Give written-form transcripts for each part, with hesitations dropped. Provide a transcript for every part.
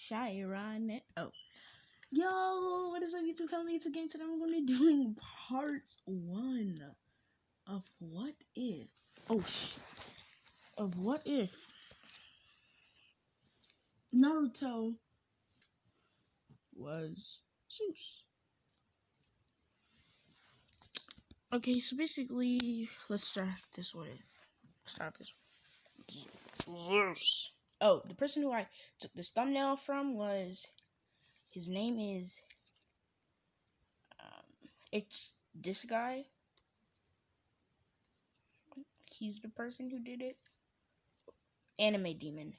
Chiron. Oh. Yo, what is up, YouTube family? YouTube game. Today we're going to be doing part 1 of What If. Of What If Naruto was Zeus. Okay, so basically, let's start this What If. Zeus. Oh, the person who I took this thumbnail from was, his name is, it's this guy. He's the person who did it. Anime Demon.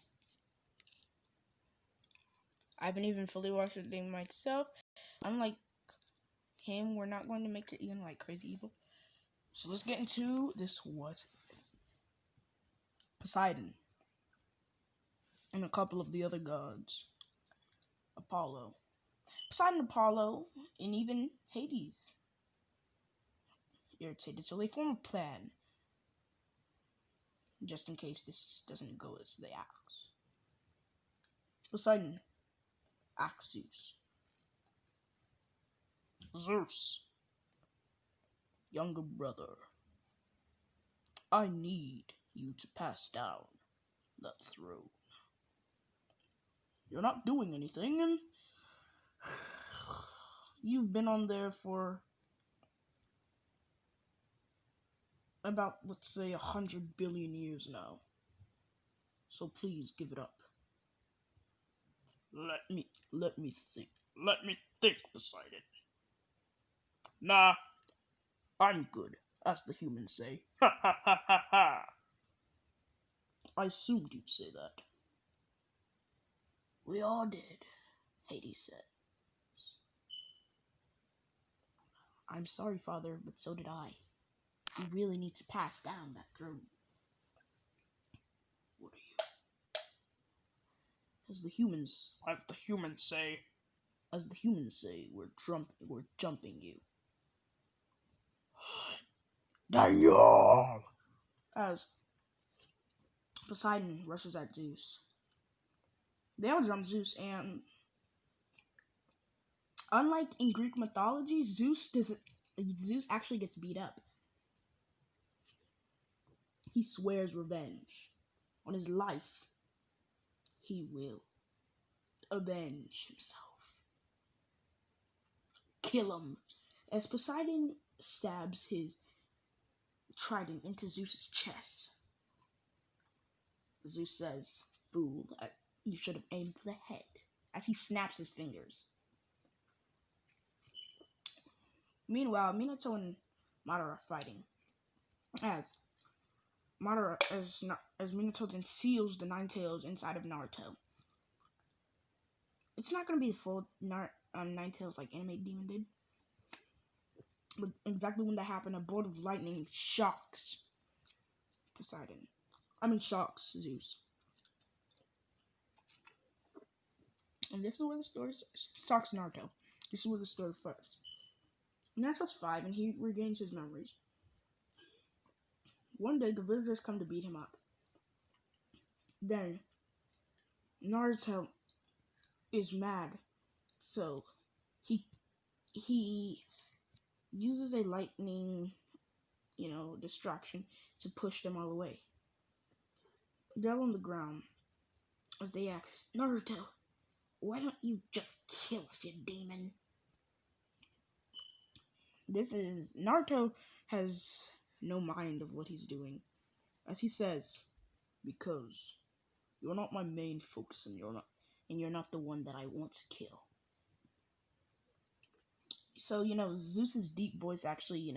I haven't even fully watched the thing myself. Unlike him, we're not going to make it even like crazy evil. So let's get into this What If. Poseidon. And a couple of the other gods. Apollo. Poseidon, Apollo, and even Hades. Irritated. So they form a plan. Just in case this doesn't go as they ask. Poseidon. Ask Zeus. Zeus. Younger brother. I need you to pass down that throne. You're not doing anything, and you've been on there for about, let's say, 100 billion years now. So please give it up. Let me think. Let me think, Poseidon. Nah, I'm good, as the humans say. Ha ha ha ha ha. I assumed you'd say that. We all did, Hades said. I'm sorry, Father, but so did I. We really need to pass down that throne. What are you? As the humans say, we're jumping you. Daniel! As Poseidon rushes at Zeus. They all jump Zeus, and unlike in Greek mythology, Zeus actually gets beat up. He swears revenge on his life. He will avenge himself. Kill him. As Poseidon stabs his trident into Zeus's chest. Zeus says, "Fool, you should have aimed for the head," as he snaps his fingers. Meanwhile, Minato and Madara are fighting. As Minato then seals the Nine Tails inside of Naruto. It's not going to be a full Nine Tails like Anime Demon did. But exactly when that happened, a bolt of lightning shocks shocks Zeus. And this is where the story shocks Naruto. This is where the story starts. Naruto's 5 and he regains his memories. One day, the villagers come to beat him up. Then, Naruto is mad, so he uses a lightning, distraction to push them all away. They're on the ground as they ask, "Naruto, why don't you just kill us, you demon?" Naruto has no mind of what he's doing. As he says, "Because you're not my main focus and you're not the one that I want to kill." So, Zeus's deep voice actually,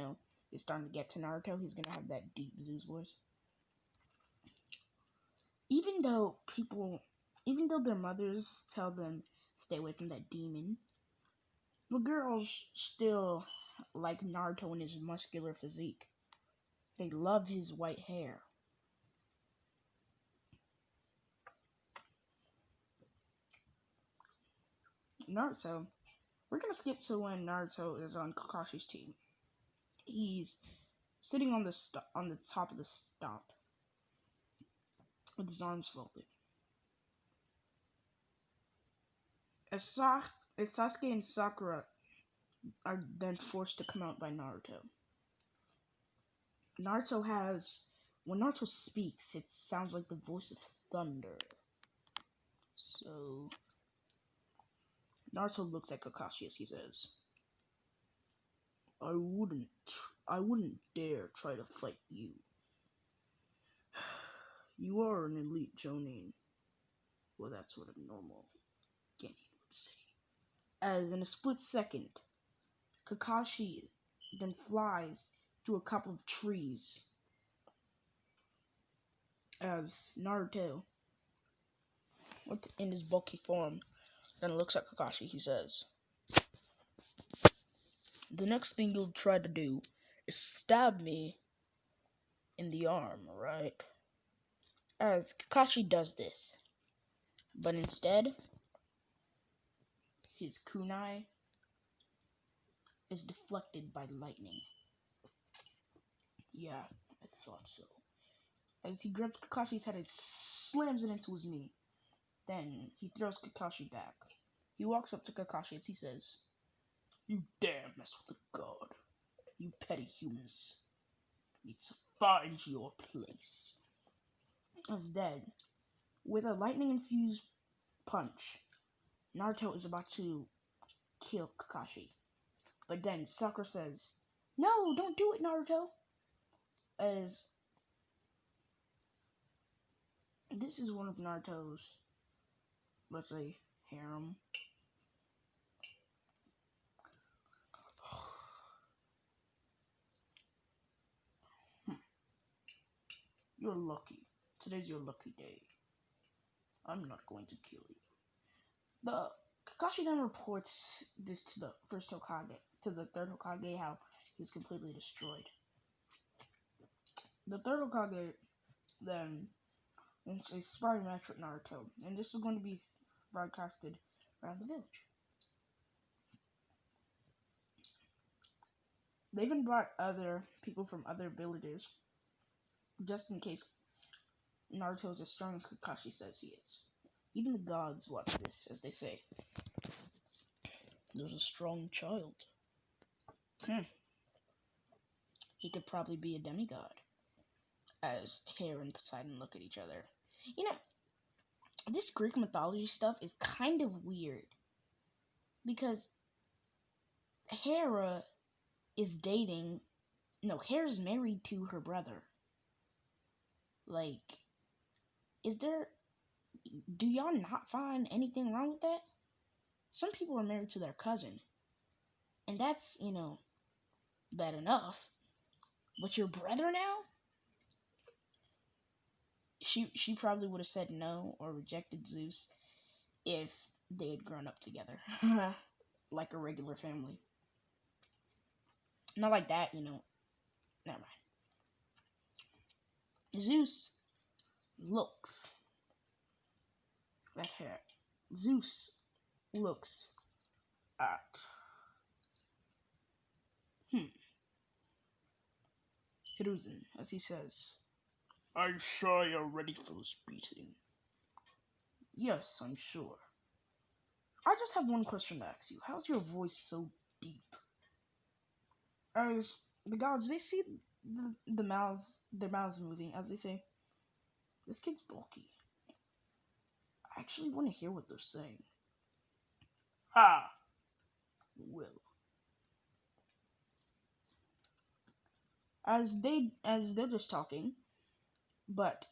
is starting to get to Naruto. He's gonna have that deep Zeus voice. Even though their mothers tell them stay away from that demon, the girls still like Naruto and his muscular physique. They love his white hair. Naruto, we're gonna skip to when Naruto is on Kakashi's team. He's sitting on the top of the stump with his arms folded. As, as Sasuke and Sakura are then forced to come out by Naruto. Naruto has... When Naruto speaks, it sounds like the voice of thunder. So... Naruto looks at Kakashi as he says, I wouldn't dare try to fight you. You are an elite Jonin. Well, that's what a normal Genin would say. As in a split second, Kakashi then flies through a couple of trees. As Naruto, in his bulky form, then looks at Kakashi, he says, the next thing you'll try to do is stab me in the arm, right? As Kakashi does this, but instead, his kunai is deflected by lightning. Yeah, I thought so. As he grabs Kakashi's head and slams it into his knee. Then he throws Kakashi back. He walks up to Kakashi as he says, you dare mess with a god. You petty humans need to find your place. As then, with a lightning-infused punch, Naruto is about to kill Kakashi. But then Sakura says, no, don't do it, Naruto. As this is one of Naruto's, let's say, harem. You're lucky. Today's your lucky day. I'm not going to kill you. The Kakashi then reports this to the first Hokage, to the third Hokage, how he's completely destroyed. The third Hokage then it's a sparring match with Naruto, and this is going to be broadcasted around the village. They even brought other people from other villages, just in case Naruto is as strong as Kakashi says he is. Even the gods watch this, as they say, there's a strong child. He could probably be a demigod. As Hera and Poseidon look at each other. You know, this Greek mythology stuff is kind of weird. Because Hera is dating... No, Hera's married to her brother. Like, is there... Do y'all not find anything wrong with that? Some people are married to their cousin. And that's, you know, bad enough. But your brother now? She probably would have said no or rejected Zeus if they had grown up together. Like a regular family. Not like that, you know. Never mind. Zeus looks at her. Zeus looks at Hiruzen as he says, I'm sure you're ready for this beating. Yes, I'm sure. I just have one question to ask you. How's your voice so deep? As the gods, they see their mouths moving, as they say, this kid's bulky. I actually want to hear what they're saying. Ha! Will. As they're just talking, but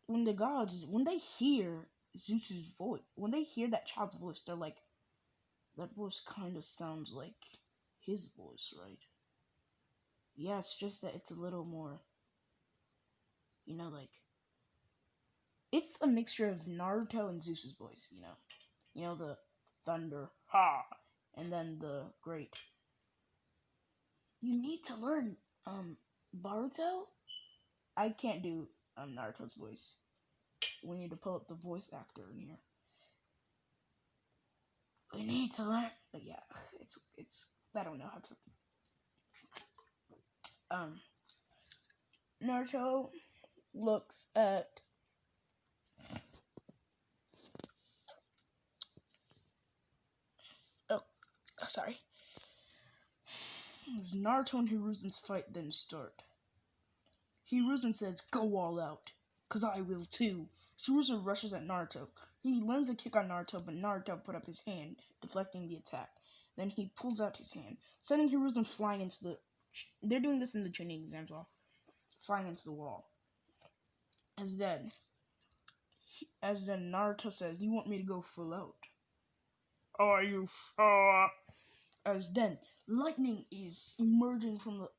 when the gods, when they hear Zeus's voice, when they hear that child's voice, they're like, that voice kind of sounds like his voice, right? Yeah, it's just that it's a little more, you know, like, it's a mixture of Naruto and Zeus's voice, you know. You know, the thunder, ha, and then the great. You need to learn, Baruto? I can't do, Naruto's voice. We need to pull up the voice actor in here. We need to learn, but yeah, it's, I don't know how to, Naruto looks at sorry. As Naruto and Hiruzen's fight then start. Hiruzen says, "Go all out, 'cause I will too." So Hiruzen rushes at Naruto. He lands a kick on Naruto, but Naruto put up his hand, deflecting the attack. Then he pulls out his hand, sending Hiruzen flying into the... They're doing this in the training exam as well. Flying into the wall. As then Naruto says, "You want me to go full out?" "Are you sure?" As then lightning is emerging from the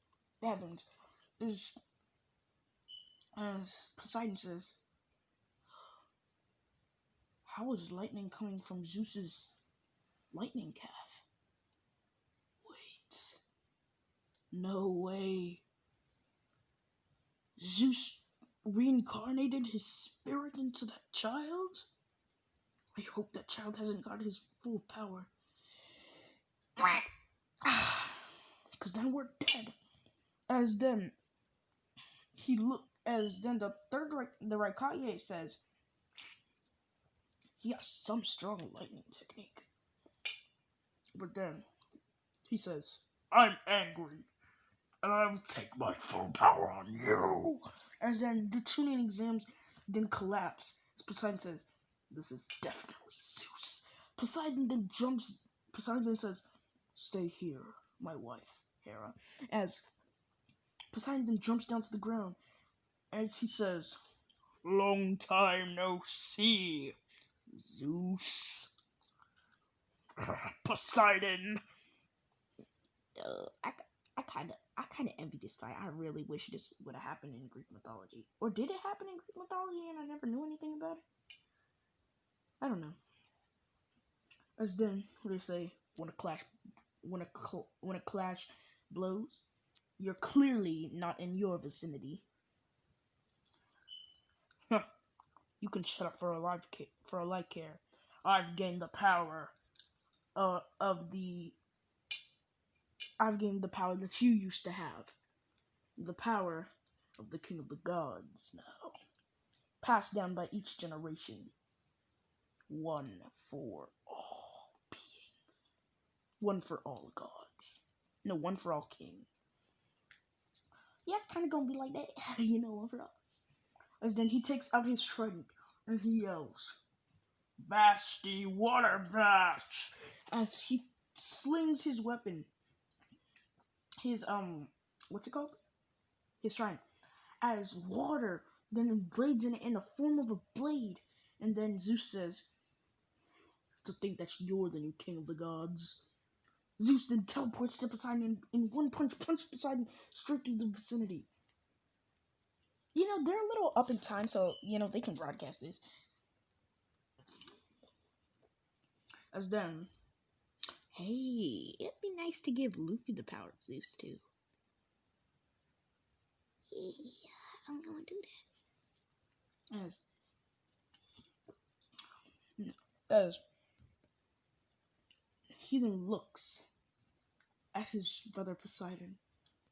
heavens. As Poseidon says, "How is lightning coming from Zeus's lightning calf?" Wait. No way. Zeus reincarnated his spirit into that child? I hope that child hasn't got his full power. Because then we're dead. As then the Raikage says he has some strong lightning technique. But then he says, "I'm angry, and I will take my full power on you." As then the tuning exams then collapse. As Poseidon says, "This is definitely Zeus." Poseidon says, "Stay here, my wife, Hera." As Poseidon then jumps down to the ground. As he says, "Long time no see, Zeus." Poseidon. I kind of envy this fight. I really wish this would have happened in Greek mythology. Or did it happen in Greek mythology and I never knew anything about it? I don't know. As then they say, when a clash blows, you're clearly not in your vicinity. Huh. You can shut up for a life care. I've gained the power I've gained the power that you used to have. The power of the King of the Gods now. Passed down by each generation. One for all beings. One for all gods. No, one for all king. Yeah, it's kind of gonna be like that. One for all. And then he takes out his trident and he yells, "Vashti Water Bash!" As he slings his weapon. His, what's it called? His trident. As water then invades in the form of a blade. And then Zeus says, "To think that you're the new king of the gods." Zeus then teleports to Poseidon and in one punch Poseidon straight through the vicinity. They're a little up in time, so, they can broadcast this. As then, hey, it'd be nice to give Luffy the power of Zeus, too. Yeah, I'm gonna do that. As he then looks at his brother Poseidon.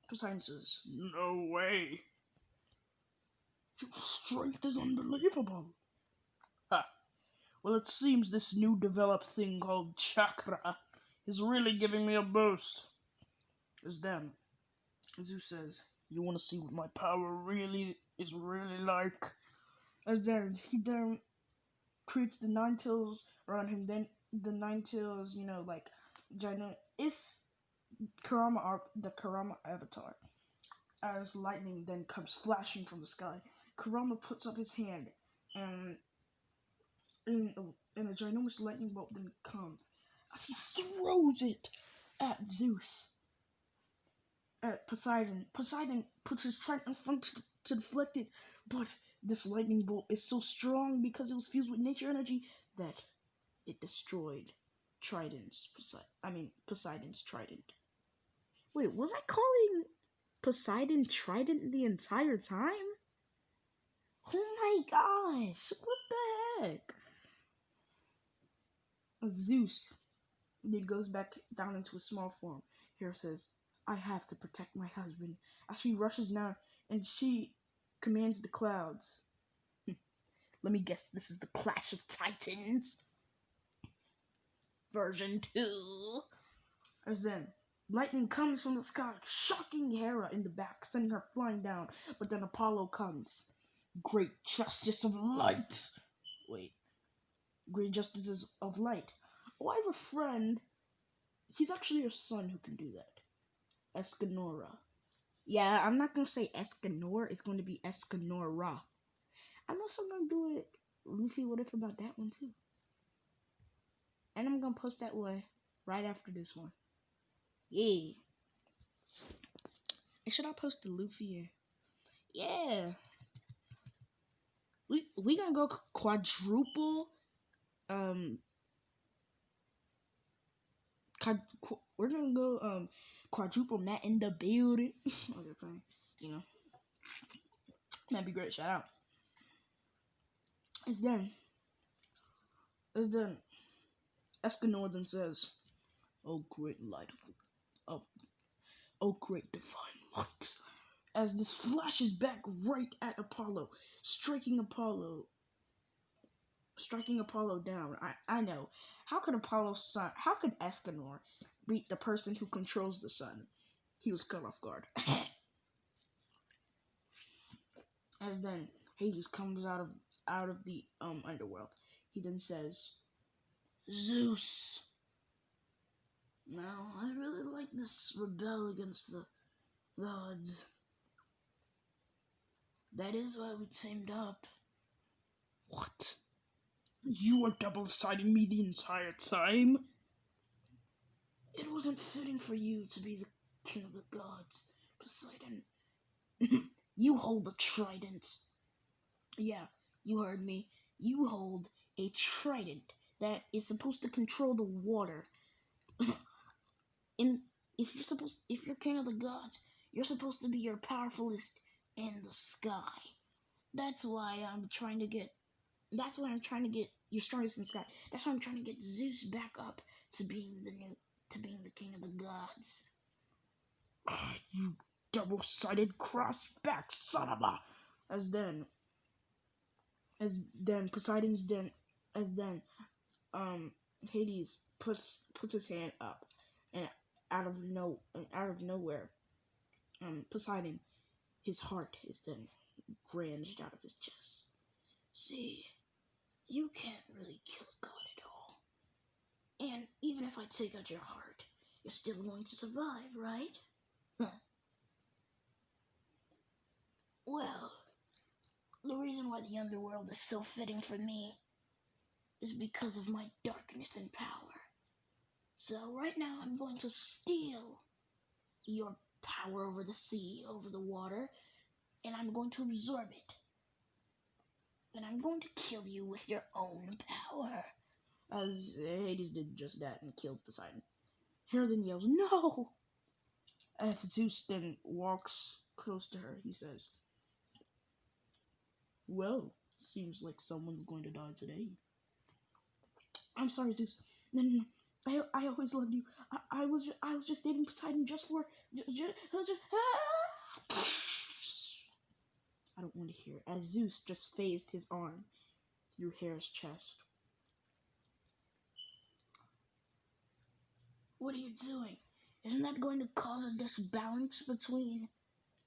Poseidon says, "No way. Your strength is unbelievable." Ha. Well, it seems this new developed thing called chakra is really giving me a boost. As then, Zeus says, "You want to see what my power really like?" As then, he then creates the nine tails around him. Then the nine tails, giant. It's the Kurama avatar. As lightning then comes flashing from the sky, Kurama puts up his hand, and a ginormous lightning bolt then comes. As he throws it at Zeus. At Poseidon. Poseidon puts his trident in front to deflect it, but this lightning bolt is so strong because it was fused with nature energy that it destroyed Poseidon's trident. Wait, was I calling Poseidon trident the entire time? Oh my gosh, what the heck? Zeus then goes back down into a small form. Hera says, "I have to protect my husband." As she rushes down and she commands the clouds. Let me guess, this is the Clash of Titans version 2. As then, lightning comes from the sky, shocking Hera in the back, sending her flying down. But then Apollo comes. Great justice of light. Wait. Great justices of light. Oh, I have a friend. He's actually your son who can do that. Escanora. Yeah, I'm not gonna say Escanor. It's going to be Escanora. I'm also gonna do it. Luffy, what if about that one too? And I'm gonna post that one right after this one. Yeah. And should I post the Luffy? Yeah. We gonna go quadruple. We're gonna go quadruple Matt in the building. Okay, fine. You know, that'd be great. Shout out. It's done. It's done. Escanor then says, "Oh great light of oh great divine light." As this flashes back right at Apollo, striking Apollo down. I know. How could Escanor beat the person who controls the sun? He was caught off guard. As then Hades comes out of the underworld. He then says, "Zeus. Now I really like this rebel against the gods. That is why we teamed up." What? You were double-siding me the entire time? It wasn't fitting for you to be the king of the gods, Poseidon. You hold the trident. Yeah, you heard me. You hold a trident that is supposed to control the water. If you're king of the gods, you're supposed to be your powerfulest in the sky. That's why I'm trying to get your strongest in the sky. That's why I'm trying to get Zeus back up to being the king of the gods. You double-sided cross-back son of a. As then Hades puts his hand up, and out of nowhere, Poseidon, his heart is then granged out of his chest. See, you can't really kill a god at all. And even if I take out your heart, you're still going to survive, right? Well, the reason why the underworld is so fitting for me is because of my darkness and power. So right now I'm going to steal your power over the sea, over the water, and I'm going to absorb it. And I'm going to kill you with your own power. As Hades did just that and killed Poseidon. Hera then yells, "No!" As Zeus then walks close to her, he says, "Well, seems like someone's going to die today." "I'm sorry, Zeus. No. I always loved you. I was just dating Poseidon just I don't want to hear it. As Zeus just phased his arm through Hera's chest. "What are you doing? Isn't that going to cause a disbalance between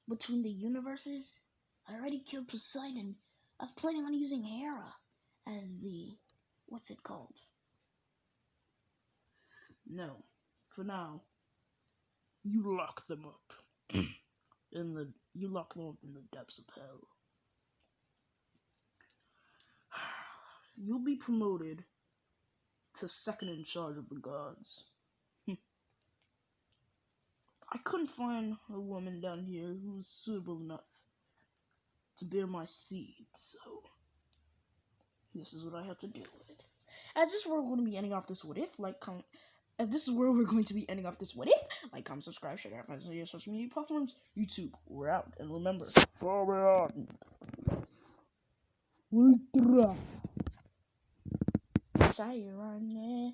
the universes? I already killed Poseidon. I was planning on using Hera as the... what's it called?" "No. For now, you lock them up. You lock them up in the depths of hell. You'll be promoted to second in charge of the gods. I couldn't find a woman down here who was suitable enough to bear my seed, so this is what I have to deal with." As this is where we're going to be ending off this what if, comment, subscribe, share, and find us on your social media platforms. YouTube, we're out, and remember, follow on. Ultra. Sayonara.